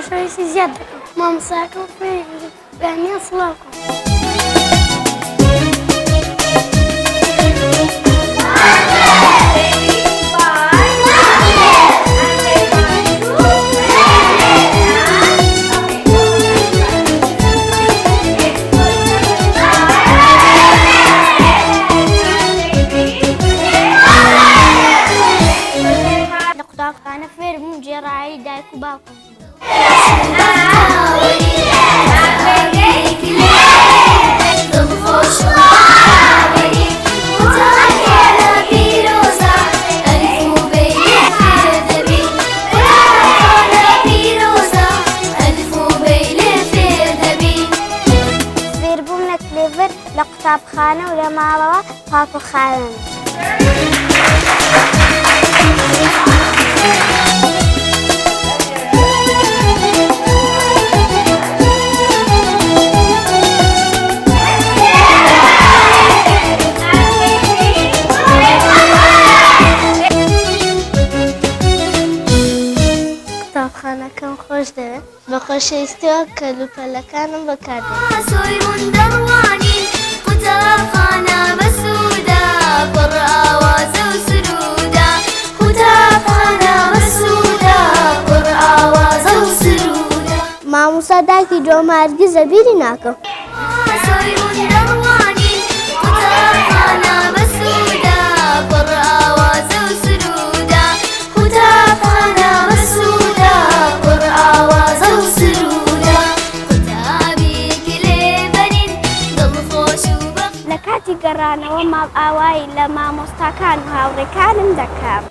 خۆشەویستی زیاد دەکەم مامۆستاکە و فێری بەیانیان سڵاوکەم. قوتابخانە فێر بووم جێڕایی دایک و باوکم. فێر بووم لە کلێڤەر لە قوتابخانە و لە ماڵەوە پاک و خاوێن. قوتابخانەکەم خۆش دەوێت بە خۆشەویستیەوە کەلوپەلەکانم بەکاردێنم. سۆیڕون دەڕوانین قوتابخانە بەسوودا پڕ ئاوازە و سروودا قوتابخانە بەسوودا پڕ ئاوازە و سروودا. مامۆستا دایکی جۆمە هەرگیز بیری ناکەم. سۆیڕون دەڕوانین قوتابخانە بەسوودا پڕ ئاوازە و سروودا قوتابخانە بەسوودا پڕ ئاوازە و سروودا. قوتابی کلێڤەرین دڵخۆش و بەخ لە کاتی گەڕانەوە ماڵ ئاوایی لە مامۆستاکان و هاوڕێکانم دەکەم.